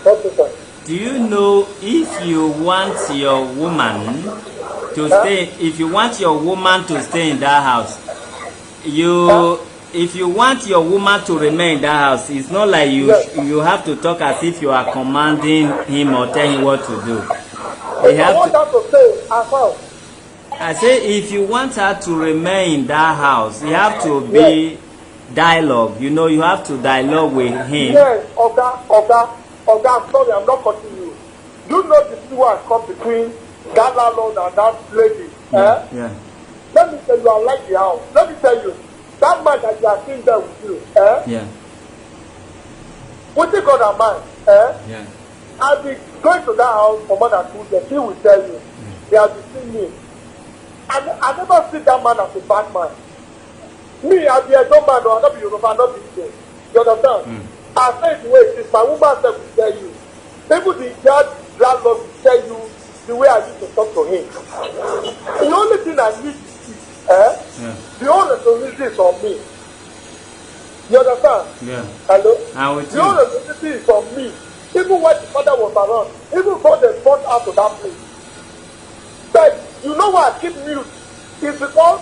Okay, sir. Do you know if you want your woman to stay, if you want your woman to stay in that house, if you want your woman to remain in that house, it's not like you have to talk as if you are commanding him or telling him what to do. If I want her to stay, as well. I say if you want her to remain in that house, you have to be dialogue. You know, you have to dialogue with him. Yes, Oga, I'm sorry, I'm not cutting you. You know the people who have come between that landlord and that lady. Yeah. Let me tell you, I like the house. Let me tell you, that man that you are seeing there with you, Yeah. what you got a man, Yeah. I've been going to that house for more than 2 years. He will tell you, they have been seeing me. I never see that man as a bad man. Me, I be a dumb man, or I not be Yoruba, I not be Igbo. You understand? I say it the way it is. My woman self will tell you. Even the yard landlord will tell you the way I used to talk to him. The only thing I need is, the whole responsibility is on me. You understand? Yeah. Hello? I'm with The you. whole responsibility is on me. Even when the father was around, even before they brought out to that place. But you know why I keep mute? It's because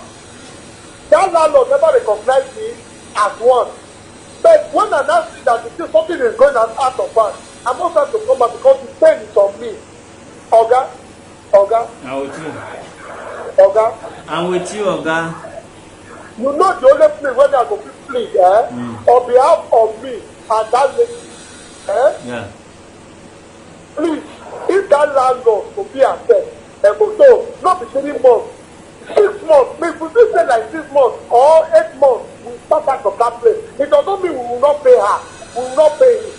that landlord never recognized me as one. But when I now see that something is going out of hand, I must have to come out because the pain is on me. Oga, I'm with you. Oga. I'm with you, Oga. You know the only place where I go plead, on behalf of me and that lady, Yeah. please, if that landlord will be accept, not be 3 months, 6 months, maybe we say like 6 months or 8 months, we start out of that place. It doesn't mean we will not pay her, we will not pay him.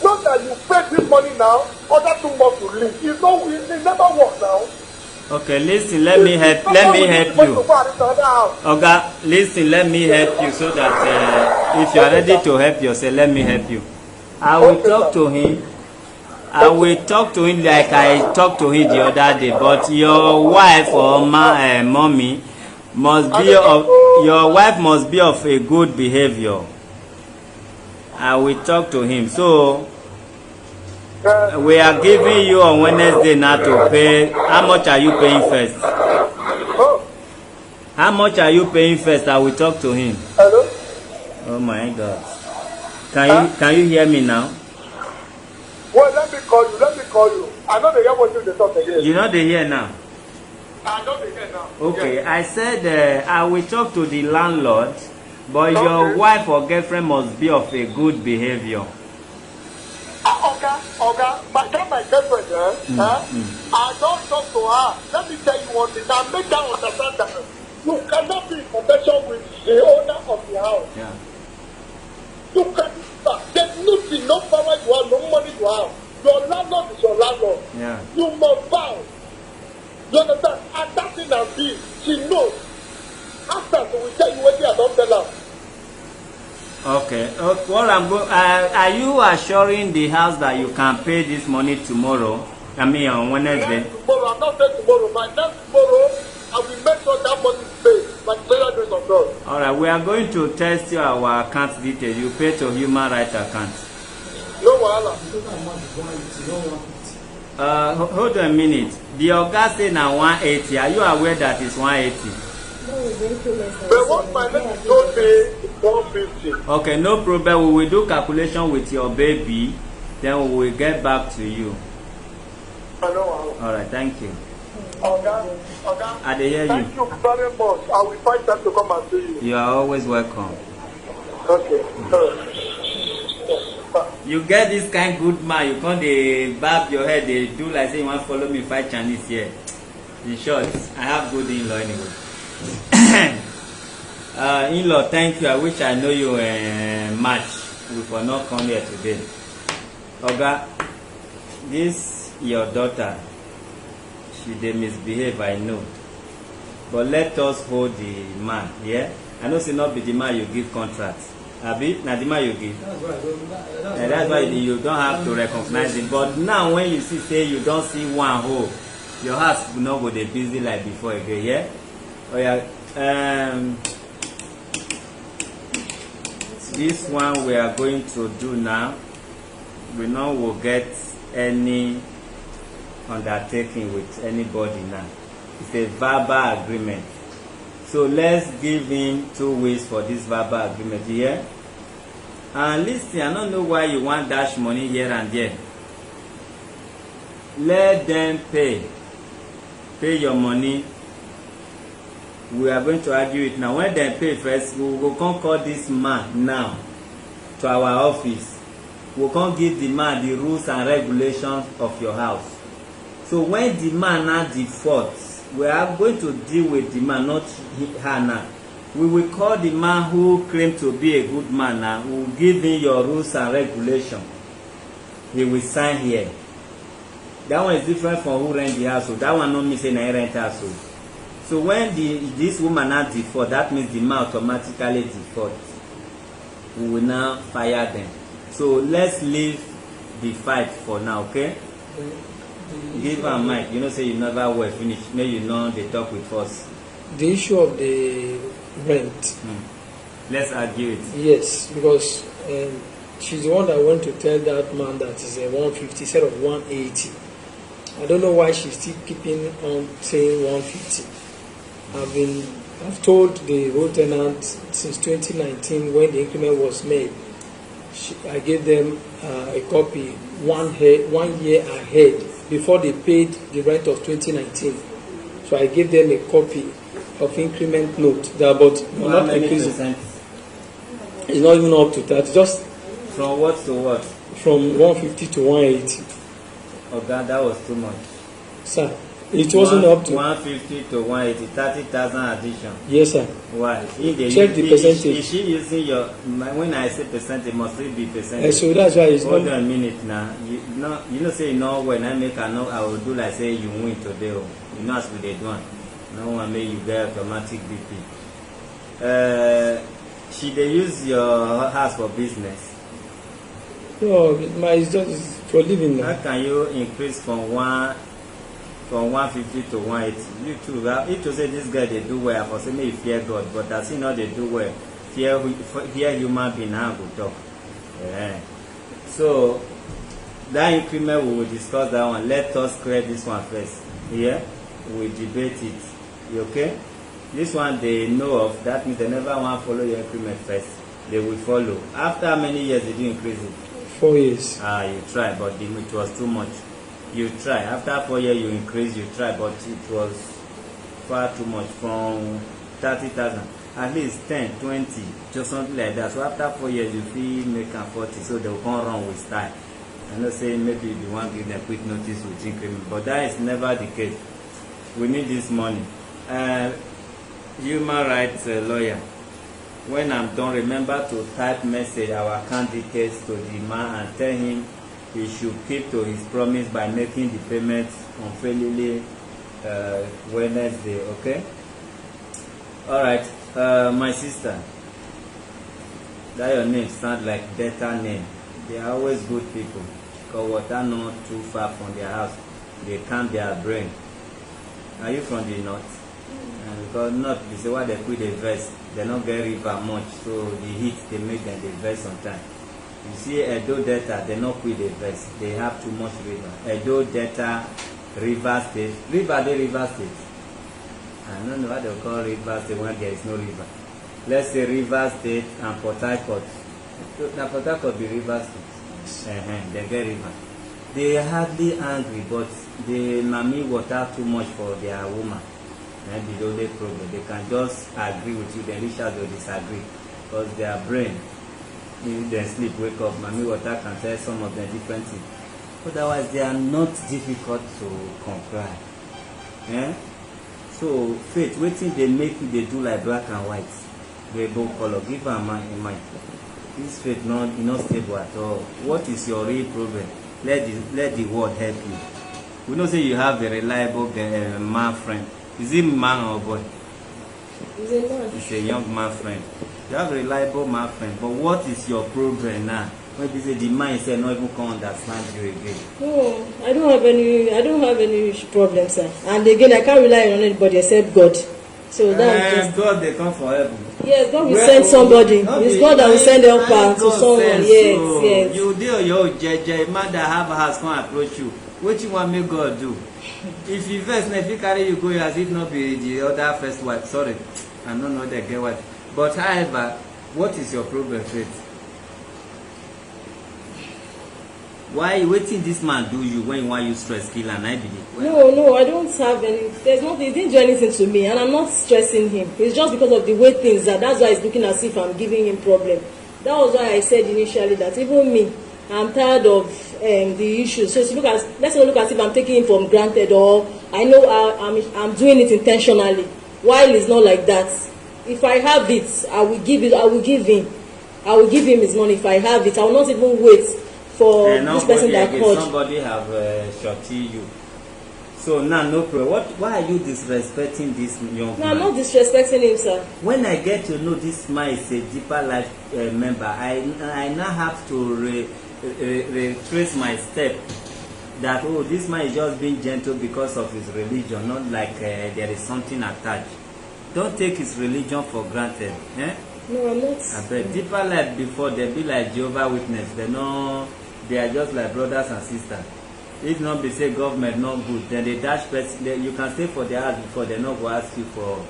Not that you pay this money now, other 2 months to leave. It never works now. Okay, listen, let me help you. Oga, listen, let me help you so that if you are ready to help yourself, let me help you. I will talk to him. I will talk to him like I talked to him the other day. But your wife or mommy must be of a good behavior. I will talk to him. So we are giving you on Wednesday now to pay. How much are you paying first? How much are you paying first? I will talk to him. Hello? Oh my God. Can you hear me now? Well, let me call you. I know they hear what you talk again. You know they hear now? I know they hear now. Okay, yes. I said I will talk to the landlord, but your wife or girlfriend must be of a good behavior. My girlfriend, I don't talk to her. Let me tell you one thing. I make her understand that you cannot be in connection with the owner of the house. Yeah. You can. There's nothing, no power you have, no money you have. Your landlord is your landlord. Yeah. You must bow. You understand? And that thing has been, she knows. After, so we tell you what I don't tell her. Okay. What are you assuring the house that you can pay this money tomorrow? I mean on Wednesday. Tomorrow, I'm not saying tomorrow. My next tomorrow, I will make sure that money is paid. By the grace of God. All right. We are going to test you our account details. You pay to human rights account. No wahala. Hold on a minute. The Oga say na 180. Are you aware that it's 180? But what my lady told me is 150. Okay, no problem. We will do calculation with your baby, then we will get back to you. I know. All right, thank you. Okay. I hear you. Thank you very much. I will find time to come and see you. You are always welcome. Okay. You get this kind good man, you come dey barb your head, they do like say you want follow me fight Chinese here. In short, I have good in-law anyway. In-law, thank you. I wish I know you much. We for not come here today. Oga, this your daughter, she dey misbehave, I know. but let us hold the man. Yeah, I know say not be the man you give contract. Abi, na the man you give. That's why you don't have to recognize him. But now when you see say you don't see one hole, your heart will not go dey busy like before again. Yeah. Oh yeah. This one we are going to do now. We know we'll get any undertaking with anybody now. It's a verbal agreement. So let's give him 2 weeks for this verbal agreement. Yeah. And listen, I don't know why you want dash money here and there. Let them pay your money. We are going to argue it now. When they pay first, we will come call this man now to our office. We can give the man the rules and regulations of your house. So when the man now defaults, we are going to deal with the man, not her now. We will call the man who claimed to be a good man now. We will give him your rules and regulations. He will sign here. That one is different from who rent the house. So that one not mean say na rent house. So when this woman now default, that means the man automatically default. We will now fire them. So let's leave the fight for now, okay? Give her mic. You know, say you never will finish. Maybe you know they talk with us. The issue of the rent. Let's argue it. Yes, because she's the one that went to tell that man that is a 150 instead of 180. I don't know why she's still keeping on saying 150. I've told the road tenant since 2019 when the increment was made. I gave them a copy 1 year ahead before they paid the rent of 2019. So I gave them a copy of increment note that, but not increasing. It's not even up to that. Just from what to what? From 150 to 180. Oh, that was too much. Sir, it wasn't up to 150 to 180, 30,000 addition. Yes, sir. Why? Check the percentage. Is she using your? When I say percentage, must it be percentage? So that's why it's hold on a minute now. You know say when I make a note, I will do like say you win today. You know as we dey do one. No one make you get automatic BP. She dey use your house for business. No, it's just for living now. How can you increase from 150 to 180? You too. If to say this guy they do well, for say me fear God, but as you know they do well, fear human being now go talk. Yeah. So that increment we will discuss that one. Let us clear this one first. Yeah, we debate it. You okay? This one they know of. That means they never want to follow your increment first. They will follow. After how many years did you increase it? 4 years. You try, but it was too much. You try. After 4 years, you increase. You try, but it was far too much. From 30,000, at least 10, 20, just something like that. So after 4 years, you feel make 40. So they will come run with style. I'm not saying maybe you want to give them quick notice with increment, but that is never the case. We need this money. Human rights lawyer. When I'm done, remember to type message our candidates to the man and tell him he should keep to his promise by making the payment unfailingly Wednesday. Okay? All right. My sister, that your name sound like better name. They are always good people. Because water not too far from their house. They calm their brain. Are you from the north? Because not, they say why they quit the vest. They don't get river much, so the heat they make them the vest sometimes. You see Edo Delta, they not quit the vest. They have too much river. Edo Delta, River State. River State. I don't know what they call River State when there is no river. Let's say River State and Port Harcourt. Now Port Harcourt be River State. They get river. They are hardly angry, but they mami water too much for their woman. Maybe the only problem. They can just agree with you, then reach out to disagree. Because their brain, if they sleep, wake up, mommy water can tell some of them different things. Otherwise, they are not difficult to comply. So, faith, waiting they make you, they do like black and white. They both color. Give her a mind. This faith not stable at all. What is your real problem? Let the word help you. We don't say you have a reliable man friend. Is he man or boy? He's a man. He's a young man friend. You have a reliable man friend. But what is your problem now? When you say the man say not even can understand you again. No, I don't have any problem, sir. And again, I can't rely on anybody except God. So that's just God, they come for heaven. yes, God will send somebody. It's God that will send helper to someone. Yes, so. yes. You deal your jeje, man that have a house come approach you. What you want make God do? If you first, if you carry you go as if not be the other first wife. Sorry, I don't know the girl wife. But however, what is your problem, Faith? Why waiting this man do you when you want you stress kill and I believe? No, I don't have any. There's nothing. He didn't do anything to me, and I'm not stressing him. It's just because of the way things are. That's why it's looking as if I'm giving him problem. That was why I said initially that even me, I'm tired of the issue. So let's not look as if I'm taking him for granted, or I know I'm doing it intentionally. While it's not like that. If I have it, I will give him. I will give him his money if I have it. I will not even wait for this person that called. Somebody have shorty you. So now no problem. Why are you disrespecting this young man? No, I'm not disrespecting him, sir. When I get to know this man is a deeper life member, I now have to retrace my step. That this man is just being gentle because of his religion, not like there is something attached. Don't take his religion for granted. Eh? No, I'm not. I bet deeper life before they be like Jehovah Witness. They are just like brothers and sisters. If not be say government not good, then they dash person. You can stay for the house before they not go ask you for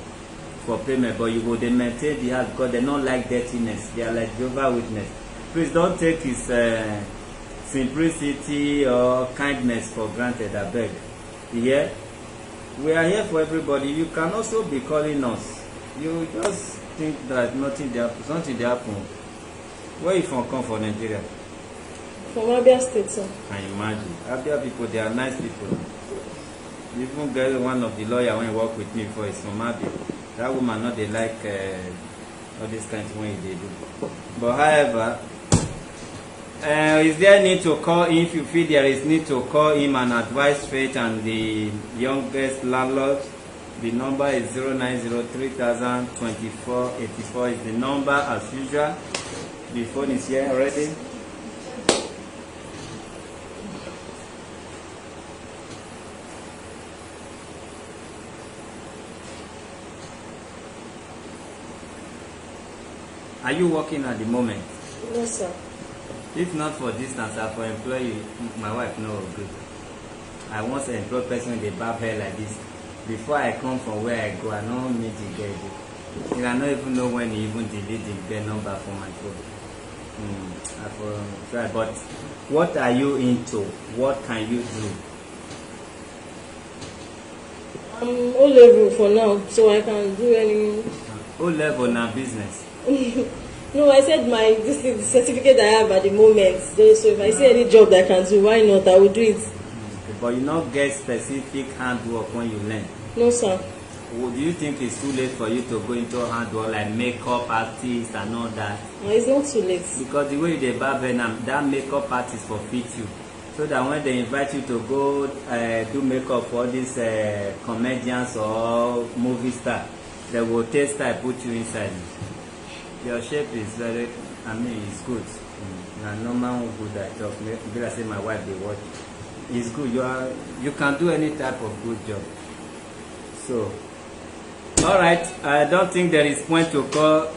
payment, but you go they maintain the house because they don't like dirtiness. They are like Jehovah Witness. Please don't take his simplicity or kindness for granted. I beg. Yeah, we are here for everybody. You can also be calling us. You just think that something they happen. Where you from come for Nigeria? From Abia State, sir. Can you imagine? Abia people, they are nice people. Even girl, one of the lawyer when he work with me before is from Abia. That woman not they like all these kinds of things they do. But however, is there need to call him if you feel there is need to call him and advise Faith and the youngest landlord? The number is 090302484 is the number as usual. The phone is here already. Are you working at the moment? Yes, sir. If not for distance, I for employ you. My wife no good. I want to employ person with a barb hair like this. Before I come from where I go, I don't meet the girl. And I don't even know when he even delete the girl number from my phone. I for try. But what are you into? What can you do? I'm O level for now, so I can do any. O level na business. No, I said this is the certificate I have at the moment. So if I see any job that I can do, why not? I will do it. But you not get specific handwork when you learn. No, sir. Do you think it's too late for you to go into handwork like makeup artist and all that? No, it's not too late. Because the way they barber now, that makeup artist for fit you. So that when they invite you to go do makeup for these comedians or movie star, they will taste style put you inside. Your shape is very, it's good. Na normal good I talk. Maybe I say my wife they watch. It's good. You can do any type of good job. So, all right. I don't think there is point to call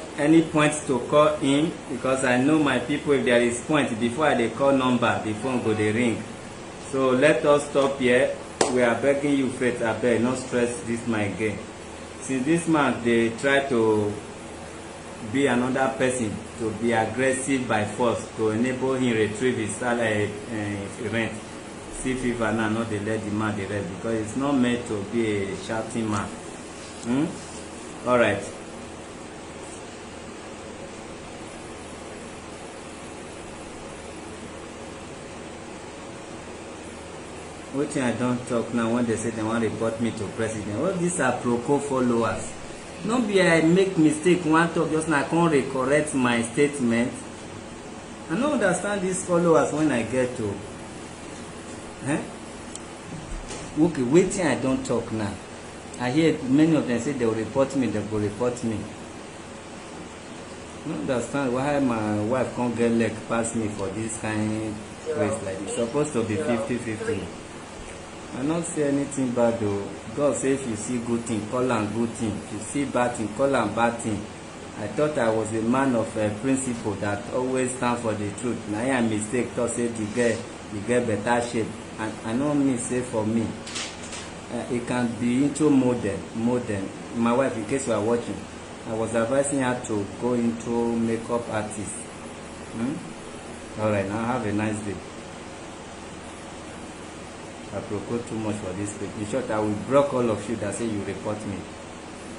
in because I know my people. If there is point before they call number, the phone go they ring. So let us stop here. We are begging you, Faith. I beg, not stress this my game. Since this month they try to be another person to be aggressive by force to enable him retrieve his salary rent. See fever now, not they let the man the rest because it's not meant to be a shouting man. All right. What thing I don't talk now when they say they want to report me to president? All these are Proco followers. No be I make mistake one talk just now I can't correct my statement. I don't understand these followers when I get to okay, waiting I don't talk now. I hear many of them say they will report me, they will report me. I don't understand why my wife can't get leg past me for this kind of race like this. It's supposed to be 50-50. I don't see anything bad though. God say if you see good thing, call am good thing. If you see bad thing, call am bad thing. I thought I was a man of principle that always stand for the truth. Now I mistake to say the girl better shape. And I know me say for me. It can be into modern. My wife, in case you are watching, I was advising her to go into makeup artist. Alright, now have a nice day. I procure too much for this page. In short, I will block all of you that say you report me.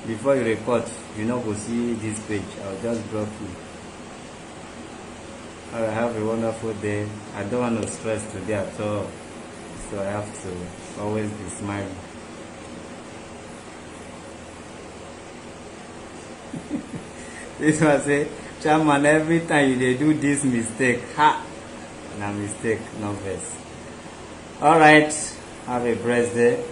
Before you report, you not go see this page. I will just block you. Alright, have a wonderful day. I don't want to stress today at all. So I have to always be smiling. This one say, Chairman, every time you do this mistake, ha! Na mistake, no verse. Alright, have a blessed day.